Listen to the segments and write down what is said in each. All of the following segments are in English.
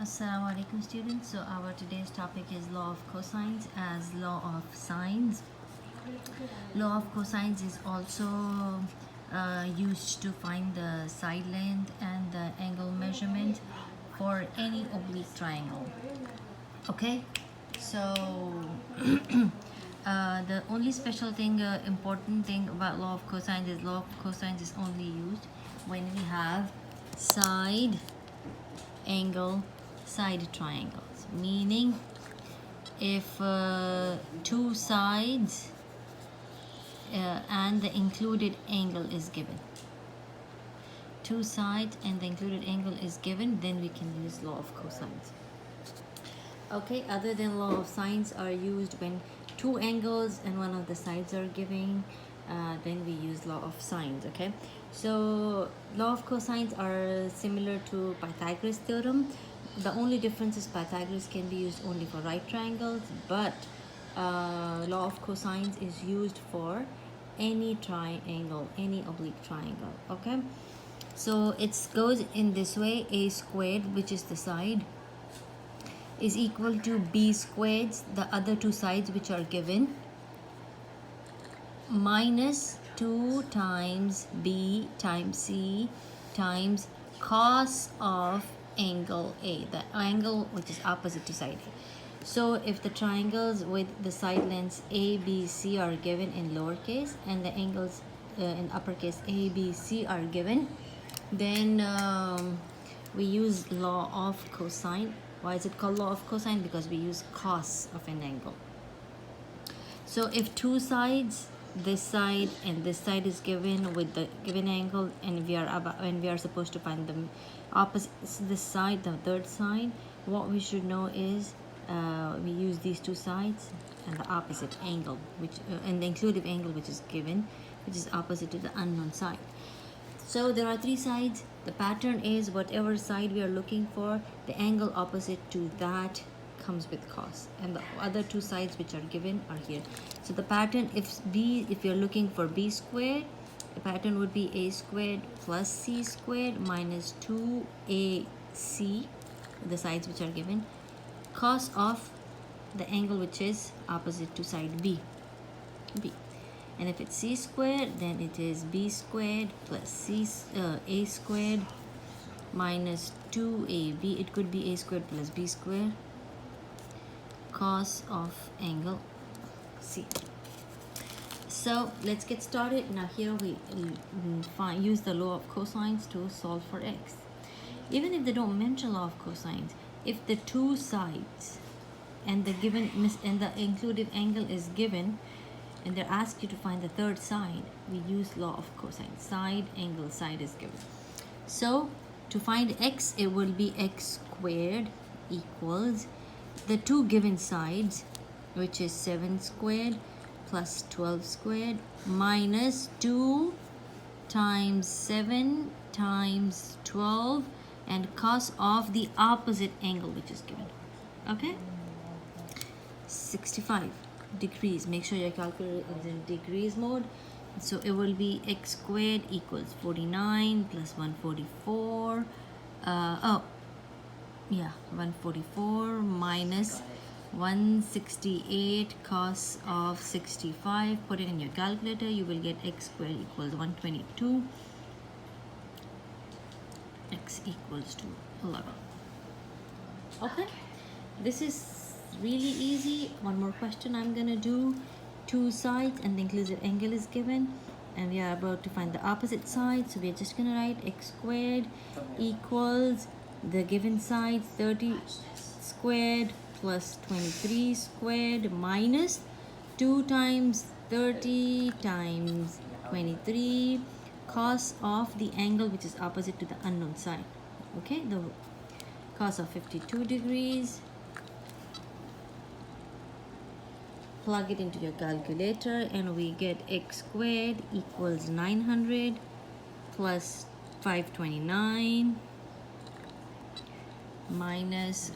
Assalamu alaikum students. So our today's topic is law of cosines as law of sines. Law of cosines is also used to find the side length and the angle measurement for any oblique triangle. Okay, so the only special thing, important thing about law of cosines is law of cosines is only used when we have side angle side triangles, meaning if two sides and the included angle is given, two sides and the included angle is given, then we can use law of cosines. Okay, other than law of sines are used when two angles and one of the sides are given, then we use law of sines. Okay, so law of cosines are similar to Pythagoras theorem. The only difference is Pythagoras can be used only for right triangles, but law of cosines is used for any triangle, any oblique triangle. Okay, so it goes in this way: a squared, which is the side, is equal to b squared, the other two sides which are given, minus 2 times b times c times cos of angle A, the angle which is opposite to side A. So if the triangles with the side lengths A, B, C are given in lowercase and the angles in uppercase A, B, C are given, then we use law of cosine. Why is it called law of cosine? Because we use cos of an angle. So if two sides, this side and this side is given with the given angle, and we are supposed to find the opposite, this side, the third side, what we should know is we use these two sides and the opposite angle, which and the inclusive angle which is given, which is opposite to the unknown side. So there are three sides. The pattern is whatever side we are looking for, the angle opposite to that comes with cos, and the other two sides which are given are here. So the pattern, if you're looking for b squared, the pattern would be a squared plus c squared minus 2ac, the sides which are given, cos of the angle which is opposite to side b. And if it's c squared, then it is b squared plus a squared minus 2ab. It could be a squared plus b squared cos of angle C. So let's get started. Now here we use the law of cosines to solve for x. Even if they don't mention law of cosines, if the two sides and the given and the included angle is given, and they're asked you to find the third side, we use law of cosine. Side, angle, side is given. So to find x, it will be x squared equals the two given sides, which is 7 squared plus 12 squared minus 2 times 7 times 12 and cos of the opposite angle which is given. Okay, 65 degrees. Make sure your calculator is in degrees mode. So it will be x squared equals 49 plus 144 144 minus 168 cos of 65. Put it in your calculator, you will get x squared equals 122, x equals to 11. Okay, this is really easy. One more question I'm gonna do. Two sides and the inclusive angle is given, and we are about to find the opposite side, so we're just gonna write x squared equals the given side 30 squared plus 23 squared minus 2 times 30 times 23 cos of the angle which is opposite to the unknown side. Okay, the cos of 52 degrees. Plug it into your calculator and we get x squared equals 900 plus 529 minus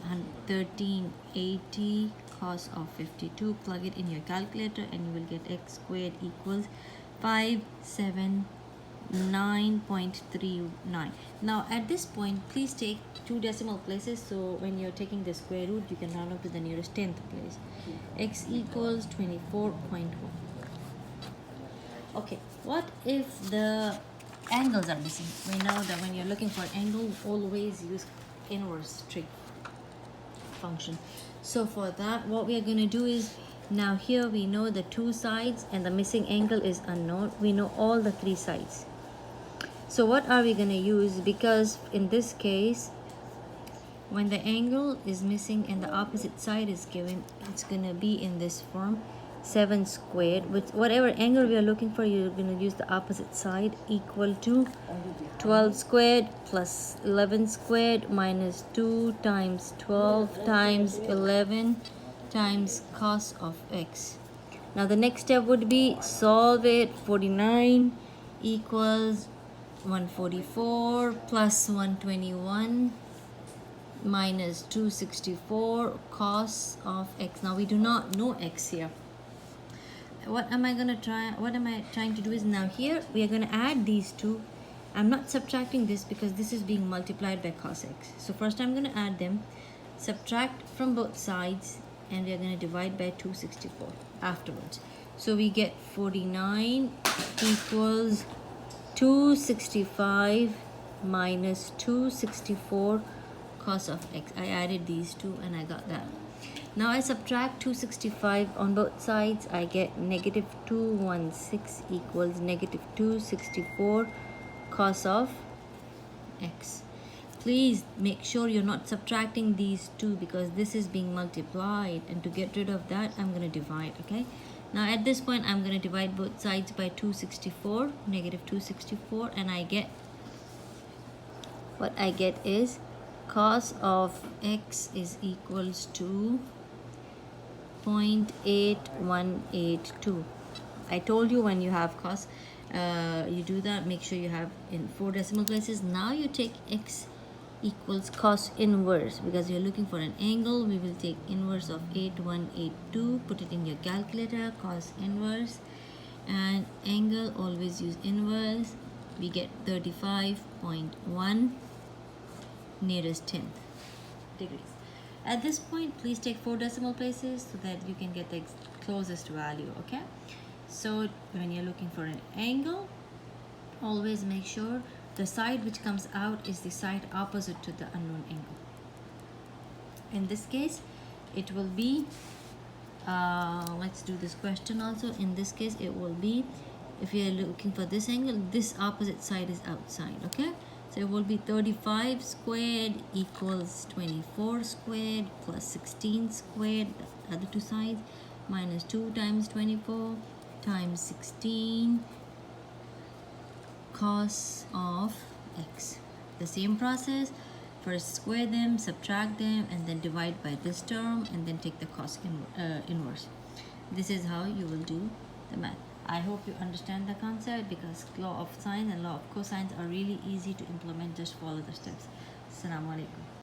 1380 cos of 52. Plug it in your calculator and you will get x squared equals 571 9.39. Now at this point, please take two decimal places, so when you're taking the square root, you can round up to the nearest 10th place. X equals 24.1. Okay, what if the angles are missing? We know that when you're looking for an angle, always use inverse trig function. So for that, what we are going to do is, now here we know the two sides and the missing angle is unknown. We know all the three sides. So what are we going to use? Because in this case, when the angle is missing and the opposite side is given, it's going to be in this form, 7 squared. With whatever angle we are looking for, you're going to use the opposite side, equal to 12 squared plus 11 squared minus 2 times 12 times 11 times cos of x. Now the next step would be solve it. 49 equals 144 plus 121 minus 264 cos of x. Now we do not know x here. What am I trying to do is, now here we are going to add these two. I'm not subtracting this because this is being multiplied by cos x. So first I'm going to add them, subtract from both sides, and we are going to divide by 264 afterwards. So we get 49 equals 265 minus 264 cos of x. I added these two and I got that. Now I subtract 265 on both sides. I get negative 216 equals negative 264 cos of x. Please make sure you're not subtracting these two because this is being multiplied, and to get rid of that, I'm going to divide. Okay, now at this point I'm going to divide both sides by 264, negative 264, and I get, what I get is cos of x is equals to 0.8182. I told you when you have cos, you do that, make sure you have in 4 decimal places. Now you take x equals cos inverse, because you're looking for an angle. We will take inverse of 8182, put it in your calculator, cos inverse, and angle, always use inverse. We get 35.1 nearest 10th degrees. At this point, please take 4 decimal places so that you can get the closest value. Okay, so when you're looking for an angle, always make sure the side which comes out is the side opposite to the unknown angle. In this case, it will be, let's do this question also. In this case, it will be, if you are looking for this angle, this opposite side is outside. Okay, so it will be 35 squared equals 24 squared plus 16 squared, the other two sides, minus 2 times 24 times 16 cos of x. The same process, first square them, subtract them, and then divide by this term, and then take the cos inverse. This is how you will do the math. I hope you understand the concept, because law of sines and law of cosines are really easy to implement. Just follow the steps. Assalamu alaikum.